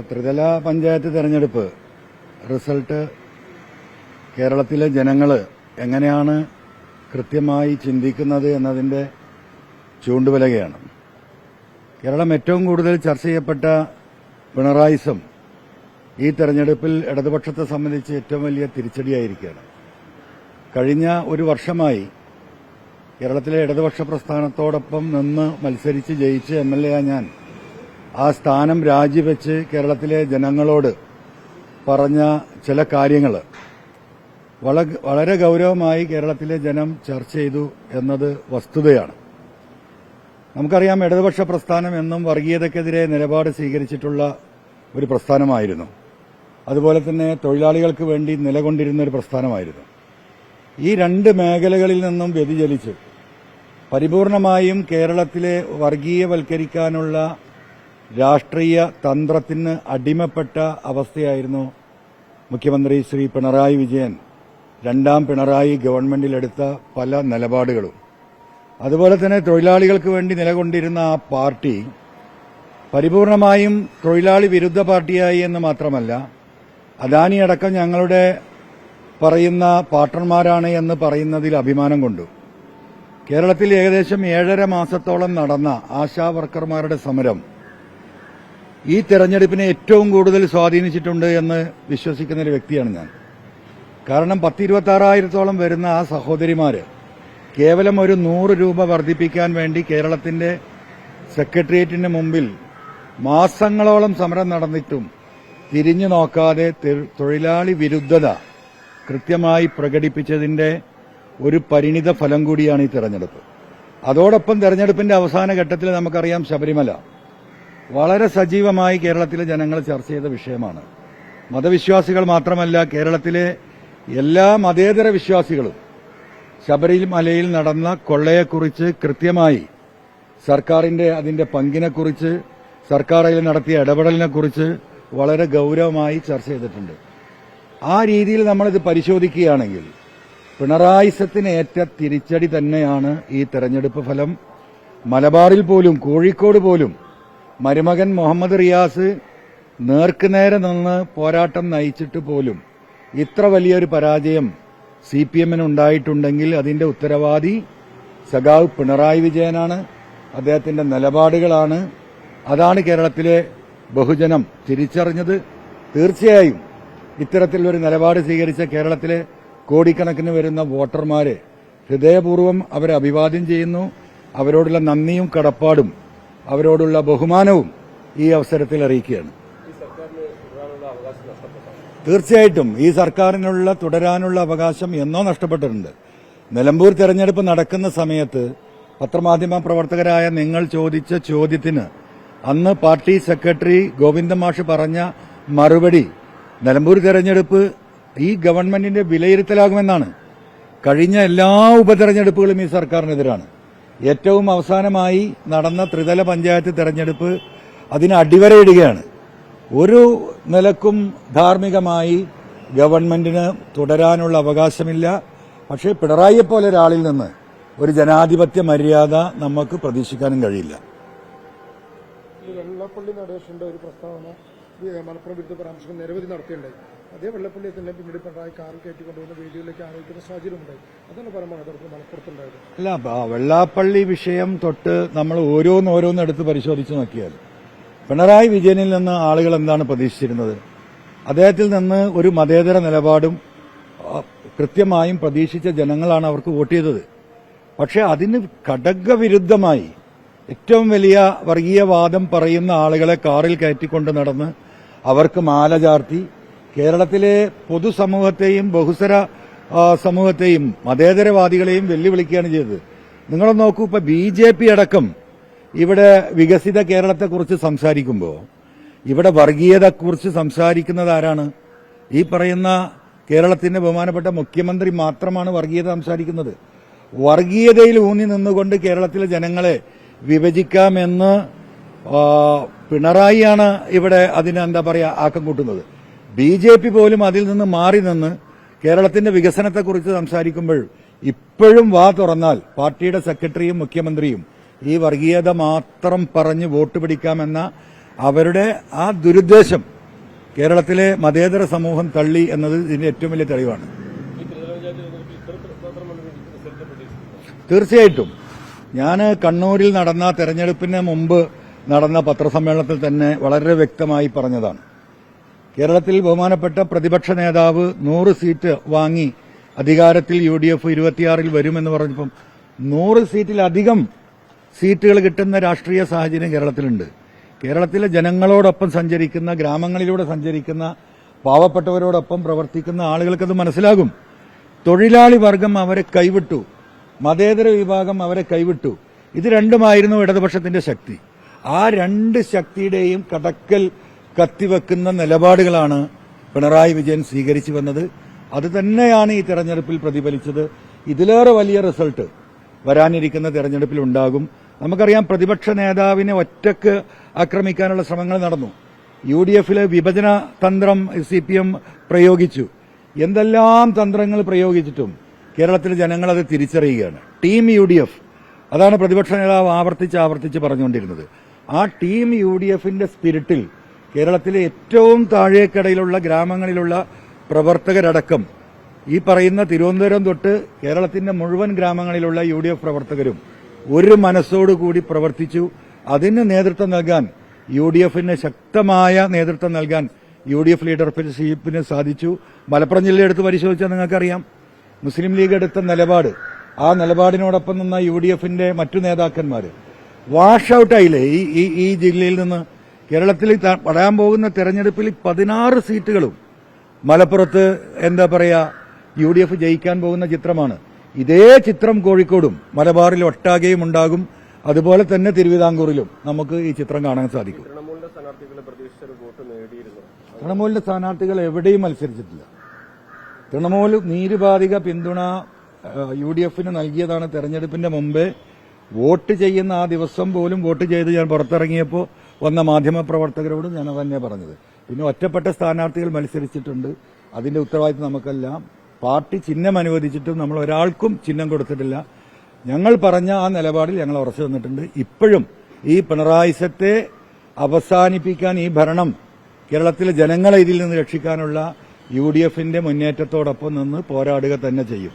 ത്രിതല പഞ്ചായത്ത് തെരഞ്ഞെടുപ്പ് റിസൾട്ട് കേരളത്തിലെ ജനങ്ങൾ എങ്ങനെയാണ് കൃത്യമായി ചിന്തിക്കുന്നത് എന്നതിന്റെ ചൂണ്ടുപലകയാണ്. കേരളം ഏറ്റവും കൂടുതൽ ചർച്ച ചെയ്യപ്പെട്ട പിണറായിസം ഈ തെരഞ്ഞെടുപ്പിൽ ഇടതുപക്ഷത്തെ സംബന്ധിച്ച് ഏറ്റവും വലിയ തിരിച്ചടിയായിരിക്കുകയാണ്. കഴിഞ്ഞ ഒരു വർഷമായി കേരളത്തിലെ ഇടതുപക്ഷ പ്രസ്ഥാനത്തോടൊപ്പം നിന്ന് മത്സരിച്ച് ജയിച്ച് MLA ഞാൻ ആ സ്ഥാനം രാജിവെച്ച് കേരളത്തിലെ ജനങ്ങളോട് പറഞ്ഞ ചില കാര്യങ്ങൾ വളരെ ഗൌരവമായി കേരളത്തിലെ ജനം ചർച്ച ചെയ്തു എന്നത് വസ്തുതയാണ്. നമുക്കറിയാം, ഇടതുപക്ഷ പ്രസ്ഥാനം എന്നും വർഗീയതയ്ക്കെതിരെ നിലപാട് സ്വീകരിച്ചിട്ടുള്ള ഒരു പ്രസ്ഥാനമായിരുന്നു. അതുപോലെ തന്നെ തൊഴിലാളികൾക്ക് വേണ്ടി നിലകൊണ്ടിരുന്ന ഒരു പ്രസ്ഥാനമായിരുന്നു. ഈ രണ്ട് മേഖലകളിൽ നിന്നും വ്യതിചലിച്ച് പരിപൂർണമായും കേരളത്തിലെ വർഗീയവൽക്കരിക്കാനുള്ള രാഷ്ട്രീയ തന്ത്രത്തിന് അടിമപ്പെട്ട അവസ്ഥയായിരുന്നു മുഖ്യമന്ത്രി ശ്രീ പിണറായി വിജയൻ രണ്ടാം പിണറായി ഗവൺമെന്റിലെടുത്ത പല നിലപാടുകളും. അതുപോലെ തന്നെ തൊഴിലാളികൾക്ക് വേണ്ടി നിലകൊണ്ടിരുന്ന ആ പാർട്ടി പരിപൂർണമായും തൊഴിലാളി വിരുദ്ധ പാർട്ടിയായി എന്ന് മാത്രമല്ല, അദാനി അടക്കം ഞങ്ങളുടെ പറയുന്ന പാർട്ണർമാരാണ് എന്ന് പറയുന്നതിൽ അഭിമാനം കൊണ്ടു. കേരളത്തിൽ ഏകദേശം 7.5 മാസത്തോളം നടന്ന ആശാ വർക്കർമാരുടെ സമരം ഈ തെരഞ്ഞെടുപ്പിനെ ഏറ്റവും കൂടുതൽ സ്വാധീനിച്ചിട്ടുണ്ട് എന്ന് വിശ്വസിക്കുന്ന ഒരു വ്യക്തിയാണ് ഞാൻ. കാരണം 10,26,000-ഓളം വരുന്ന ആ സഹോദരിമാര് കേവലം ഒരു 100 രൂപ വർദ്ധിപ്പിക്കാൻ വേണ്ടി കേരളത്തിന്റെ സെക്രട്ടേറിയറ്റിന് മുമ്പിൽ മാസങ്ങളോളം സമരം നടന്നിട്ടും തിരിഞ്ഞു നോക്കാതെ തൊഴിലാളി വിരുദ്ധത കൃത്യമായി പ്രകടിപ്പിച്ചതിന്റെ ഒരു പരിണിത ഫലം കൂടിയാണ് ഈ തെരഞ്ഞെടുപ്പ്. അതോടൊപ്പം തെരഞ്ഞെടുപ്പിന്റെ അവസാന ഘട്ടത്തിൽ നമുക്കറിയാം, ശബരിമല വളരെ സജീവമായി കേരളത്തിലെ ജനങ്ങൾ ചർച്ച ചെയ്ത വിഷയമാണ്. മതവിശ്വാസികൾ മാത്രമല്ല, കേരളത്തിലെ എല്ലാ മതേതര വിശ്വാസികളും ശബരിമലയിൽ നടന്ന കൊള്ളയെക്കുറിച്ച് കൃത്യമായി സർക്കാരിന്റെ അതിന്റെ പങ്കിനെക്കുറിച്ച്, സർക്കാർ അതിൽ നടത്തിയ ഇടപെടലിനെക്കുറിച്ച് വളരെ ഗൌരവമായി ചർച്ച ചെയ്തിട്ടുണ്ട്. ആ രീതിയിൽ നമ്മളിത് പരിശോധിക്കുകയാണെങ്കിൽ പിണറായിസത്തിന് ഏറ്റ തിരിച്ചടി തന്നെയാണ് ഈ തെരഞ്ഞെടുപ്പ് ഫലം. മലബാറിൽ പോലും, കോഴിക്കോട് പോലും മരുമകൻ മുഹമ്മദ് റിയാസ് നേർക്കുനേരെ നിന്ന് പോരാട്ടം നയിച്ചിട്ട് പോലും ഇത്ര വലിയൊരു പരാജയം CPM-ന് ഉണ്ടായിട്ടുണ്ടെങ്കിൽ അതിന്റെ ഉത്തരവാദി സഖാവ് പിണറായി വിജയനാണ്, അദ്ദേഹത്തിന്റെ നിലപാടുകളാണ്. അതാണ് കേരളത്തിലെ ബഹുജനം തിരിച്ചറിഞ്ഞത്. തീർച്ചയായും ഇത്തരത്തിലൊരു നിലപാട് സ്വീകരിച്ച കേരളത്തിലെ കോടിക്കണക്കിന് വരുന്ന വോട്ടർമാരെ ഹൃദയപൂർവ്വം അവരെ അഭിവാദ്യം ചെയ്യുന്നു. അവരോടുള്ള നന്ദിയും കടപ്പാടും അവരോടുള്ള ബഹുമാനവും ഈ അവസരത്തിൽ അറിയിക്കുകയാണ്. തീർച്ചയായിട്ടും ഈ സർക്കാരിനുള്ള തുടരാനുള്ള അവകാശം എന്നോ നഷ്ടപ്പെട്ടിട്ടുണ്ട്. നിലമ്പൂർ തെരഞ്ഞെടുപ്പ് നടക്കുന്ന സമയത്ത് പത്രമാധ്യമ പ്രവർത്തകരായ നിങ്ങൾ ചോദിച്ച ചോദ്യത്തിന് അന്ന് പാർട്ടി സെക്രട്ടറി ഗോവിന്ദമാഷ് പറഞ്ഞ മറുപടി നിലമ്പൂർ തെരഞ്ഞെടുപ്പ് ഈ ഗവൺമെന്റിന്റെ വിലയിരുത്തലാകുമെന്നാണ്. കഴിഞ്ഞ എല്ലാ ഉപതെരഞ്ഞെടുപ്പുകളും ഈ സർക്കാരിനെതിരാണ്. ഏറ്റവും അവസാനമായി നടന്ന ത്രിതല പഞ്ചായത്ത് തെരഞ്ഞെടുപ്പ് അതിന് അടിവരയിടുകയാണ്. ഒരു നിലക്കും ധാർമ്മികമായി ഗവൺമെന്റിന് തുടരാനുള്ള അവകാശമില്ല. പക്ഷേ പിണറായിയെപ്പോലെ ഒരാളിൽ നിന്ന് ഒരു ജനാധിപത്യ മര്യാദ നമുക്ക് പ്രതീക്ഷിക്കാനും കഴിയില്ല. വെള്ളപ്പള്ളി നടേശന്റെ ഒരു പ്രസ്താവന മലപ്പുറം വിരുദ്ധ പരാമർശം നിരവധി നടത്തിയുണ്ടായി. അതേ വെള്ളപ്പള്ളിയെ തന്നെ പിന്നീട് പിണറായി കാറിൽ കയറ്റിക്കൊണ്ടുവന്ന വീഡിയോയിലേക്ക് ആരോപിക്കുന്ന സാഹചര്യമുണ്ടായി. അതാണ് പരമാണ് മലപ്പുറത്തുണ്ടായത്. അല്ല, വെള്ളാപ്പള്ളി വിഷയം തൊട്ട് നമ്മൾ ഓരോന്നെടുത്ത് പരിശോധിച്ച് നോക്കിയാൽ പിണറായി വിജയനിൽ നിന്ന് ആളുകൾ എന്താണ് പ്രതീക്ഷിച്ചിരുന്നത്? അദ്ദേഹത്തിൽ നിന്ന് ഒരു മതേതര നിലപാടും കൃത്യമായും പ്രതീക്ഷിച്ച ജനങ്ങളാണ് അവർക്ക് വോട്ട് ചെയ്തത്. പക്ഷെ അതിന് ഘടകവിരുദ്ധമായി ഏറ്റവും വലിയ വർഗീയവാദം പറയുന്ന ആളുകളെ കാറിൽ കയറ്റിക്കൊണ്ട് നടന്ന് അവർക്ക് മാല ചാർത്തി കേരളത്തിലെ പൊതുസമൂഹത്തെയും ബഹുസ്വര സമൂഹത്തെയും മതേതരവാദികളെയും വെല്ലുവിളിക്കുകയാണ് ചെയ്തത്. നിങ്ങൾ നോക്കൂ, ഇപ്പൊ BJP അടക്കം ഇവിടെ വികസിത കേരളത്തെക്കുറിച്ച് സംസാരിക്കുമ്പോൾ ഇവിടെ വർഗീയതയെക്കുറിച്ച് സംസാരിക്കുന്നത് ആരാണ്? ഈ പറയുന്ന കേരളത്തിന്റെ ബഹുമാനപ്പെട്ട മുഖ്യമന്ത്രി മാത്രമാണ് വർഗീയത സംസാരിക്കുന്നത്. വർഗീയതയിൽ ഊന്നി നിന്നുകൊണ്ട് കേരളത്തിലെ ജനങ്ങളെ വിഭജിക്കാമെന്ന് പിണറായിയാണ് ഇവിടെ അതിന് ആക്കം കൂട്ടുന്നത്. BJP പോലും അതിൽ നിന്ന് മാറി നിന്ന് കേരളത്തിന്റെ വികസനത്തെക്കുറിച്ച് സംസാരിക്കുമ്പോൾ ഇപ്പോഴും വാ തുറന്നാൽ പാർട്ടിയുടെ സെക്രട്ടറിയും മുഖ്യമന്ത്രിയും ഈ വർഗീയത മാത്രം പറഞ്ഞ് വോട്ട് പിടിക്കാമെന്ന അവരുടെ ആ ദുരുദ്ദേശം കേരളത്തിലെ മതേതര സമൂഹം തള്ളി എന്നത് ഇതിന്റെ ഏറ്റവും വലിയ തെളിവാണ്. തീർച്ചയായിട്ടും ഞാൻ കണ്ണൂരിൽ നടന്ന തെരഞ്ഞെടുപ്പിന് മുമ്പ് നടന്ന പത്രസമ്മേളനത്തിൽ തന്നെ വളരെ വ്യക്തമായി പറഞ്ഞതാണ്. കേരളത്തിൽ ബഹുമാനപ്പെട്ട പ്രതിപക്ഷ നേതാവ് 100 സീറ്റ് വാങ്ങി അധികാരത്തിൽ UDF 26-ൽ വരുമെന്ന് പറഞ്ഞപ്പം 100 സീറ്റിലധികം സീറ്റുകൾ കിട്ടുന്ന രാഷ്ട്രീയ സാഹചര്യം കേരളത്തിലുണ്ട്. കേരളത്തിലെ ജനങ്ങളോടൊപ്പം സഞ്ചരിക്കുന്ന, ഗ്രാമങ്ങളിലൂടെ സഞ്ചരിക്കുന്ന, പാവപ്പെട്ടവരോടൊപ്പം പ്രവർത്തിക്കുന്ന ആളുകൾക്കത് മനസ്സിലാകും. തൊഴിലാളി വർഗം അവരെ കൈവിട്ടു, മതേതര വിഭാഗം അവരെ കൈവിട്ടു. ഇത് രണ്ടുമായിരുന്നു ഇടതുപക്ഷത്തിന്റെ ശക്തി. ആ രണ്ട് ശക്തിയുടെയും കടക്കൽ കത്തിവെക്കുന്ന നിലപാടുകളാണ് പിണറായി വിജയൻ സ്വീകരിച്ചു വന്നത്. അത് തന്നെയാണ് ഈ തെരഞ്ഞെടുപ്പിൽ പ്രതിഫലിച്ചത്. ഇതിലേറെ വലിയ റിസൾട്ട് വരാനിരിക്കുന്ന തെരഞ്ഞെടുപ്പിൽ ഉണ്ടാകും. നമുക്കറിയാം, പ്രതിപക്ഷ നേതാവിനെ ഒറ്റക്ക് ആക്രമിക്കാനുള്ള ശ്രമങ്ങൾ നടന്നു. UDFിലെ വിഭജന തന്ത്രം CPM പ്രയോഗിച്ചു. എന്തെല്ലാം തന്ത്രങ്ങൾ പ്രയോഗിച്ചിട്ടും കേരളത്തിലെ ജനങ്ങൾ അത് തിരിച്ചറിയുകയാണ്. ടീം UDF, അതാണ് പ്രതിപക്ഷ നേതാവ് ആവർത്തിച്ച് പറഞ്ഞുകൊണ്ടിരുന്നത്. ആ ടീം UDFന്റെ സ്പിരിറ്റിൽ കേരളത്തിലെ ഏറ്റവും താഴേക്കടയിലുള്ള ഗ്രാമങ്ങളിലുള്ള പ്രവർത്തകരടക്കം ഈ പറയുന്ന തിരുവനന്തപുരം തൊട്ട് കേരളത്തിന്റെ മുഴുവൻ ഗ്രാമങ്ങളിലുള്ള UDF പ്രവർത്തകരും ഒരു മനസ്സോടുകൂടി പ്രവർത്തിച്ചു. അതിന് നേതൃത്വം നൽകാൻ UDFന് ശക്തമായ നേതൃത്വം നൽകാൻ UDF ലീഡർഷിപ്പിന് സാധിച്ചു. മലപ്പുറം ജില്ല എടുത്ത് പരിശോധിച്ചാൽ നിങ്ങൾക്കറിയാം, മുസ്ലിം ലീഗ് എടുത്ത നിലപാട്, ആ നിലപാടിനോടൊപ്പം നിന്ന UDFന്റെ മറ്റു നേതാക്കന്മാർ വാഷ് ഔട്ടായില്ലേ ഈ ജില്ലയിൽ നിന്ന്. കേരളത്തിൽ വരാൻ പോകുന്ന തെരഞ്ഞെടുപ്പിൽ 16 സീറ്റുകളും മലപ്പുറത്ത് UDF ജയിക്കാൻ പോകുന്ന ചിത്രമാണ്. ഇതേ ചിത്രം കോഴിക്കോടും മലബാറിൽ ഒട്ടാകെയും ഉണ്ടാകും. അതുപോലെ തന്നെ തിരുവിതാംകൂറിലും നമുക്ക് ഈ ചിത്രം കാണാൻ സാധിക്കും. തൃണമൂലിന്റെ സ്ഥാനാർത്ഥികൾ എവിടെയും മത്സരിച്ചിട്ടില്ല. തൃണമൂൽ നിരുപാധിക പിന്തുണ UDFന് നൽകിയതാണ്. തെരഞ്ഞെടുപ്പിന്റെ മുമ്പേ വോട്ട് ചെയ്യുന്ന ആ ദിവസം പോലും വോട്ട് ചെയ്ത് ഞാൻ പുറത്തിറങ്ങിയപ്പോൾ വന്ന മാധ്യമപ്രവർത്തകരോടും ഞാൻ തന്നെ പറഞ്ഞത്. പിന്നെ ഒറ്റപ്പെട്ട സ്ഥാനാർത്ഥികൾ മത്സരിച്ചിട്ടുണ്ട്. അതിന്റെ ഉത്തരവാദിത്വം നമുക്കെല്ലാം. പാർട്ടി ചിഹ്നം അനുവദിച്ചിട്ടും നമ്മൾ ഒരാൾക്കും ചിഹ്നം കൊടുത്തിട്ടില്ല. ഞങ്ങൾ പറഞ്ഞ ആ നിലപാടിൽ ഞങ്ങൾ ഉറച്ചു നിന്നിട്ടുണ്ട്. ഇപ്പോഴും ഈ പിണറായിസത്തെ അവസാനിപ്പിക്കാൻ, ഈ ഭരണം കേരളത്തിലെ ജനങ്ങളെ ഇതിൽ നിന്ന് രക്ഷിക്കാനുള്ള UDFന്റെ മുന്നേറ്റത്തോടൊപ്പം നിന്ന് പോരാടുക തന്നെ ചെയ്യും.